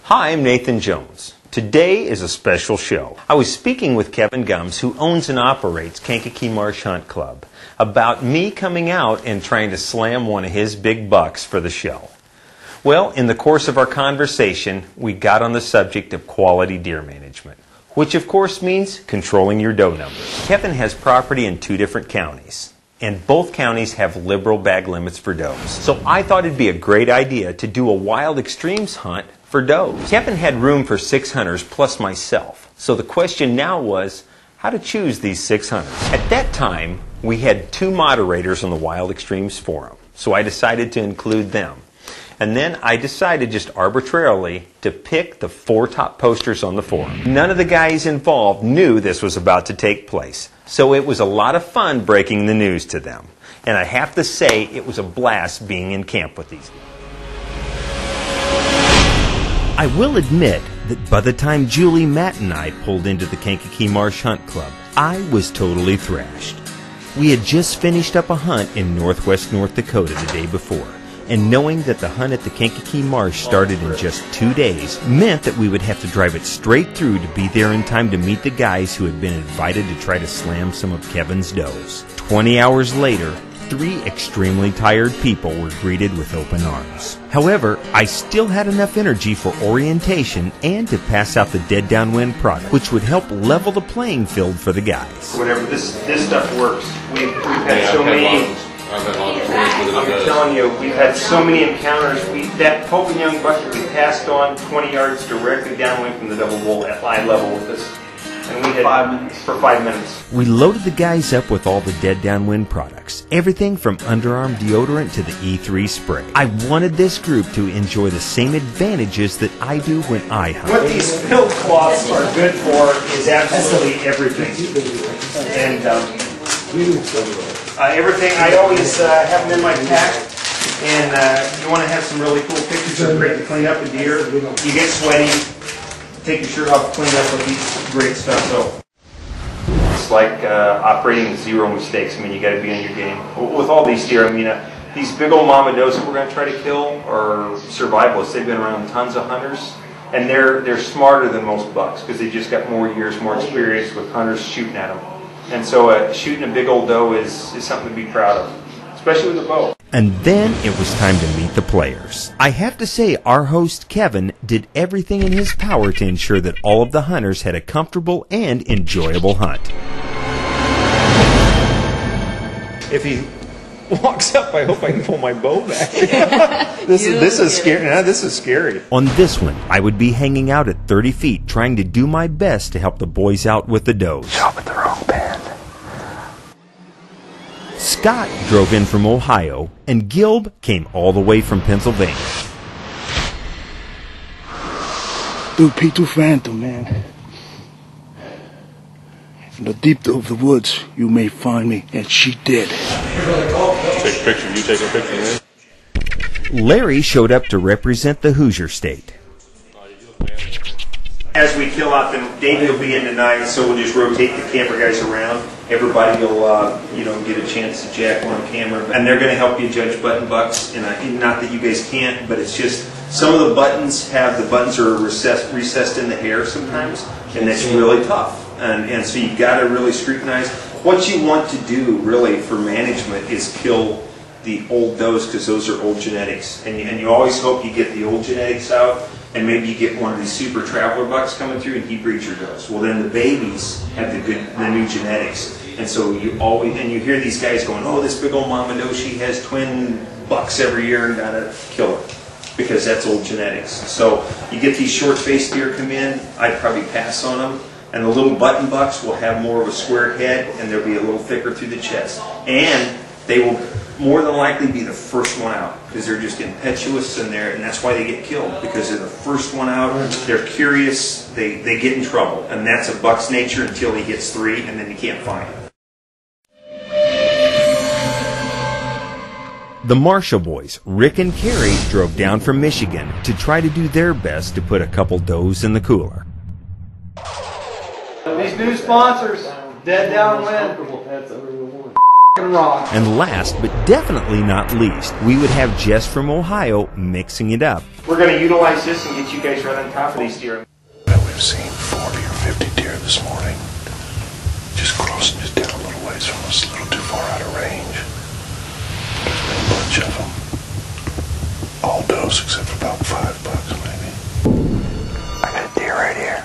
Hi, I'm Nathan Jones. Today is a special show. I was speaking with Kevin Gums, who owns and operates Kankakee Marsh Hunt Club, about me coming out and trying to slam one of his big bucks for the show. Well, in the course of our conversation, we got on the subject of quality deer management, which of course means controlling your doe numbers. Kevin has property in 2 different counties, and both counties have liberal bag limits for does. So I thought it'd be a great idea to do a wild extremes hunt for does. Kevin had room for 6 hunters plus myself. So the question now was how to choose these 6 hunters. At that time, we had 2 moderators on the Wild Extremes forum. So I decided to include them. And then I decided just arbitrarily to pick the 4 top posters on the forum. None of the guys involved knew this was about to take place. So it was a lot of fun breaking the news to them. And I have to say it was a blast being in camp with these guys. I will admit that by the time Julie, Matt, and I pulled into the Kankakee Marsh Hunt Club, I was totally thrashed. We had just finished up a hunt in northwest North Dakota the day before, and knowing that the hunt at the Kankakee Marsh started in just 2 days meant that we would have to drive it straight through to be there in time to meet the guys who had been invited to try to slam some of Kevin's does. 20 hours later, 3 extremely tired people were greeted with open arms. However, I still had enough energy for orientation and to pass out the dead downwind product, which would help level the playing field for the guys. Whatever, this stuff works. We've had so many. I'm telling you, we've had so many encounters. That Pope and Young buck we passed on 20 yards directly downwind from the double bull at eye level with us. And we had 5 minutes. For 5 minutes. We loaded the guys up with all the dead downwind products, everything from underarm deodorant to the E3 spray. I wanted this group to enjoy the same advantages that I do when I hunt. What these field cloths are good for is absolutely everything. And everything, I always have them in my pack. And you want to have some really cool pictures. They're great to clean up a deer. You get sweaty. Take your shirt off, clean up with these great stuff. So it's like operating with 0 mistakes. I mean, you got to be on your game. With all these deer, I mean, these big old mama does that we're going to try to kill are survivalists. They've been around tons of hunters, and they're smarter than most bucks because they just got more years, more experience with hunters shooting at them. And so shooting a big old doe is something to be proud of, especially with a bow. And then it was time to meet the players. I have to say our host Kevin did everything in his power to ensure that all of the hunters had a comfortable and enjoyable hunt. If he walks up, I hope I can pull my bow back. This is scary. Yeah, this is scary. On this one, I would be hanging out at 30 feet trying to do my best to help the boys out with the does. Shot with the wrong band. Scott drove in from Ohio, and Gilb came all the way from Pennsylvania. Dude, P2 Phantom, man. In the deep of the woods, you may find me, and she did. Take a picture. You take a picture, man. Larry showed up to represent the Hoosier State. As we kill out, then Davey will be in tonight, so we'll just rotate the camera guys around. Everybody will, get a chance to jack one on camera, and they're going to help you judge button bucks. And not that you guys can't, but it's just some of the buttons are recessed in the hair sometimes, and that's really tough. And so you got to really scrutinize. What you want to do really for management is kill the old does because those are old genetics, and you always hope you get the old genetics out. And maybe you get one of these super traveler bucks coming through and he breeds your does. Well, then the babies have the new genetics. And so you hear these guys going, oh, this big old mama doe, she has twin bucks every year and gotta kill her because that's old genetics. So you get these short-faced deer come in, I'd probably pass on them. And the little button bucks will have more of a square head and they'll be a little thicker through the chest. And they will more than likely be the first one out because they're just impetuous and that's why they get killed, because they're the first one out. They're curious, they get in trouble, and that's a buck's nature until he gets 3 and then you can't find him. The Marshall boys, Rick and Carrie, drove down from Michigan to try to do their best to put a couple does in the cooler. These new sponsors, Dead Downwind. And last, but definitely not least, we would have Jess from Ohio mixing it up. We're going to utilize this and get you guys right on top of these deer. We've seen 40 or 50 deer this morning. Just crossing it down a little ways from us, a little too far out of range. There's been a bunch of them. All does except for about 5 bucks maybe. I got a deer right here.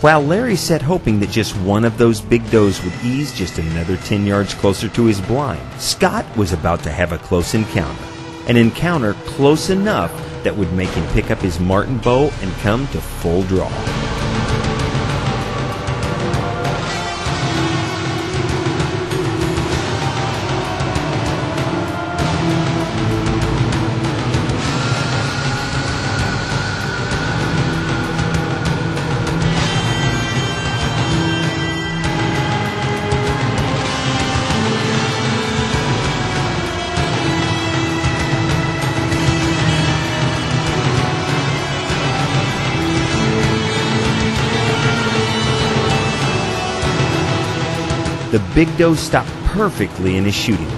While Larry sat hoping that just one of those big does would ease just another 10 yards closer to his blind, Scott was about to have a close encounter. An encounter close enough that would make him pick up his marten bow and come to full draw. The big doe stopped perfectly in his shooting,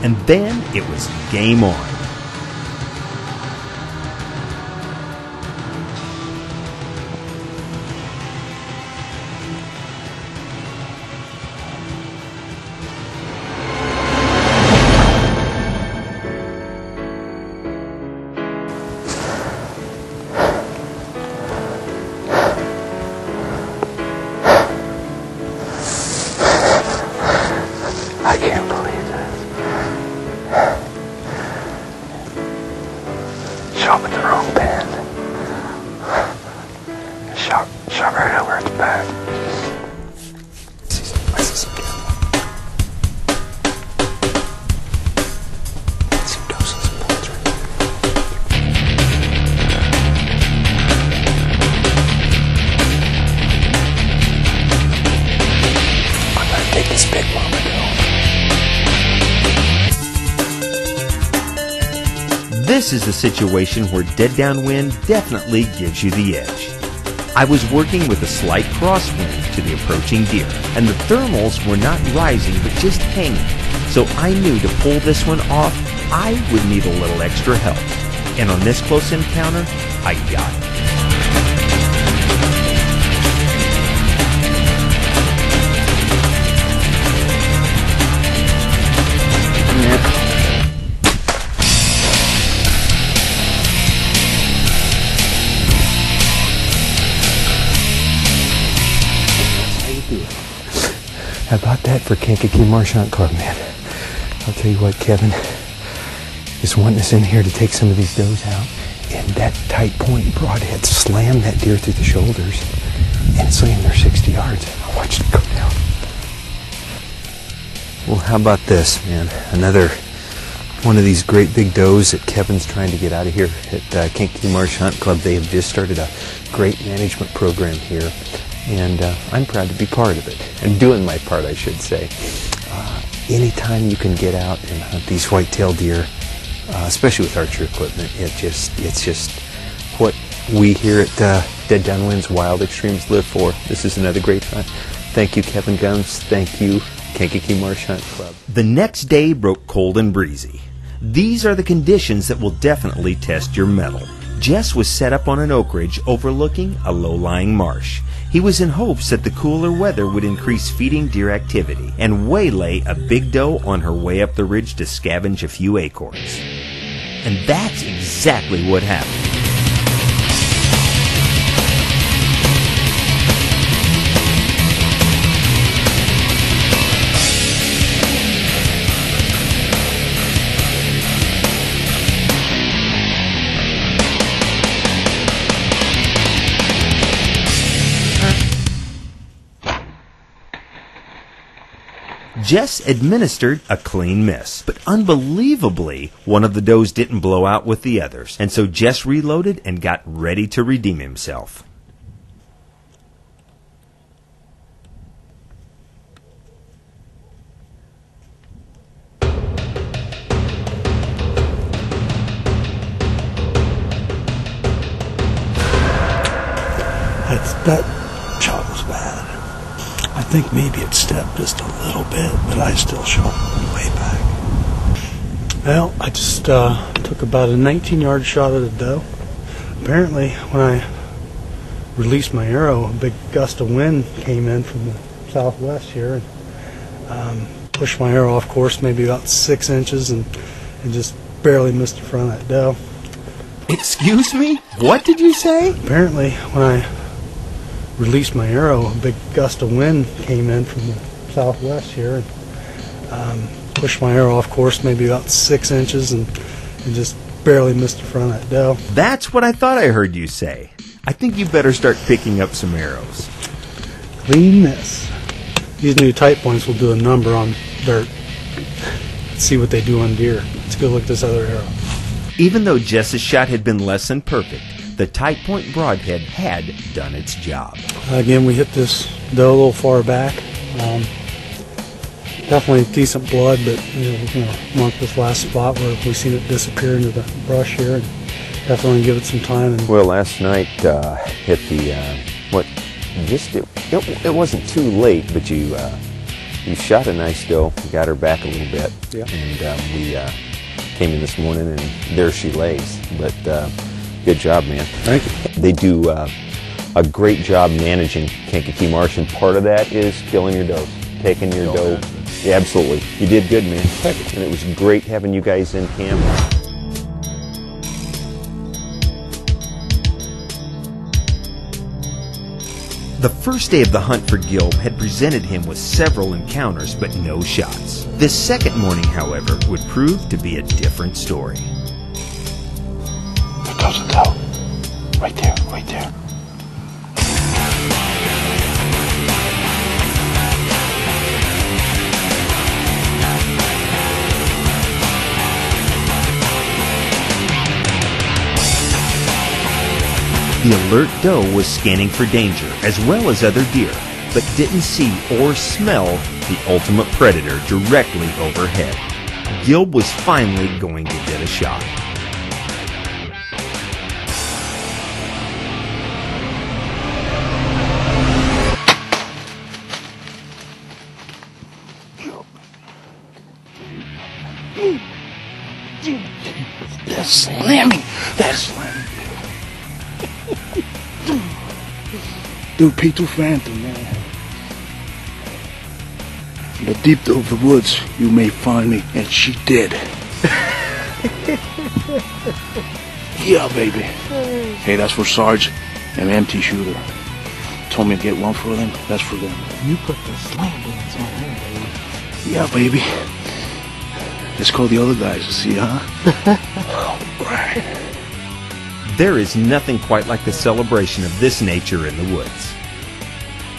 and then it was game on. I can't believe this. Shot with the wrong pen. Shot right over its back. I see some deer. Some does and some points right there. I'm gonna take this big one. This is the situation where dead downwind definitely gives you the edge. I was working with a slight crosswind to the approaching deer, and the thermals were not rising but just hanging. So I knew to pull this one off, I would need a little extra help. And on this close encounter, I got it. How about that for Kankakee Marsh Hunt Club, man? I'll tell you what, Kevin is wanting us in here to take some of these does out, and that tight point broadhead slammed that deer through the shoulders, and it's laying there 60 yards. I watched it go down. Well, how about this, man? Another one of these great big does that Kevin's trying to get out of here at Kankakee Marsh Hunt Club. They have just started a great management program here. And I'm proud to be part of it, and doing my part, I should say. Anytime you can get out and hunt these white-tailed deer, especially with archery equipment, it's just what we here at Dead Downwind's Wild Extremes live for. This is another great hunt. Thank you, Kevin Gumbs. Thank you, Kankakee Marsh Hunt Club. The next day broke cold and breezy. These are the conditions that will definitely test your mettle. Jess was set up on an oak ridge overlooking a low-lying marsh. He was in hopes that the cooler weather would increase feeding deer activity and waylay a big doe on her way up the ridge to scavenge a few acorns. And that's exactly what happened. Jess administered a clean miss, but unbelievably, one of the does didn't blow out with the others, and so Jess reloaded and got ready to redeem himself. That shot was bad. I think maybe it stepped just a little bit, but I still shot way back. Well, I just took about a 19-yard shot at a doe. Apparently, when I released my arrow, a big gust of wind came in from the southwest here and pushed my arrow off course maybe about 6 inches and just barely missed the front of that doe. Excuse me? What did you say? Apparently, when I released my arrow, a big gust of wind came in from the southwest here and pushed my arrow off course maybe about 6 inches and just barely missed the front of that doe. That's what I thought I heard you say. I think you better start picking up some arrows. Clean miss. These new tight points will do a number on dirt. Let's see what they do on deer. Let's go look at this other arrow. Even though Jess's shot had been less than perfect, the tight point broadhead had done its job. Again, we hit this doe a little far back. Definitely decent blood, but we're going to mark this last spot where we've seen it disappear into the brush here, and definitely give it some time. Well, last night hit the it wasn't too late, but you shot a nice doe, got her back a little bit, yeah. And we came in this morning, and there she lays. But good job, man. Thank you. They do a great job managing Kankakee Marsh, and part of that is killing your does, taking your doe. Yeah, absolutely. You did good, man. Thank you. And it was great having you guys in camp. The first day of the hunt for Gilb had presented him with several encounters, but no shots. This second morning, however, would prove to be a different story. There goes a doe. Right there, right there. The alert doe was scanning for danger, as well as other deer, but didn't see or smell the ultimate predator directly overhead. Gilb was finally going to get a shot. That's slamming. That's slamming. Dude, P2 Phantom, man. In the deep of the woods, you may find me, and she did. Yeah, baby. Hey, that's for Sarge and empty shooter. Told me to get one for them. That's for them. You put the slam dance on there, baby. Yeah, baby. Let's call the other guys to see, huh? All right. There is nothing quite like the celebration of this nature in the woods.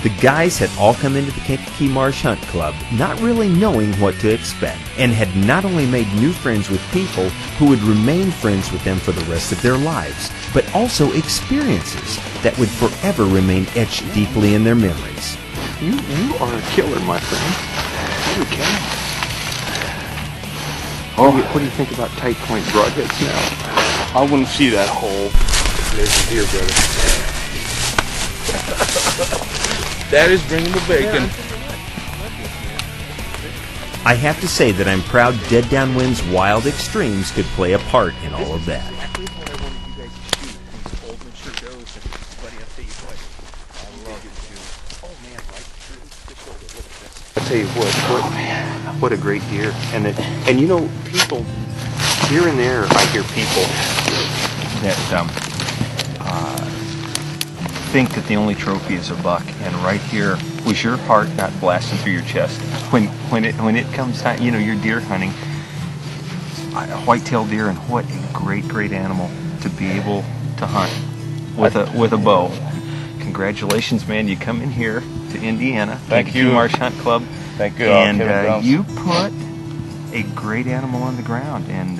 The guys had all come into the Kankakee Marsh Hunt Club not really knowing what to expect, and had not only made new friends with people who would remain friends with them for the rest of their lives, but also experiences that would forever remain etched deeply in their memories. You are a killer, my friend. Okay. Oh, what do you think about tight point broadheads now? I wouldn't see that hole. There's a deer, brother. That is bringing the bacon. I have to say that I'm proud Dead Downwind's Wild Extremes could play a part in all of that. I'll tell you what a great deer. And you know, people, here and there, I hear people that think that the only trophy is a buck, and right here was your heart not blasting through your chest when it comes time. You know, you're deer hunting, a white-tailed deer, and what a great animal to be able to hunt with a bow. Congratulations, man! You come in here to Indiana, Thank you, Marsh Hunt Club. Thank you, And you put a great animal on the ground, and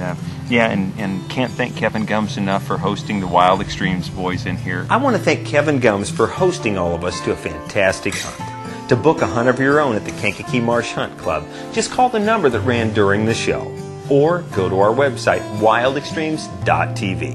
and can't thank Kevin Gums enough for hosting the Wild Extremes boys in here. I want to thank Kevin Gums for hosting all of us to a fantastic hunt. To book a hunt of your own at the Kankakee Marsh Hunt Club, just call the number that ran during the show, or go to our website, wildextremes.tv.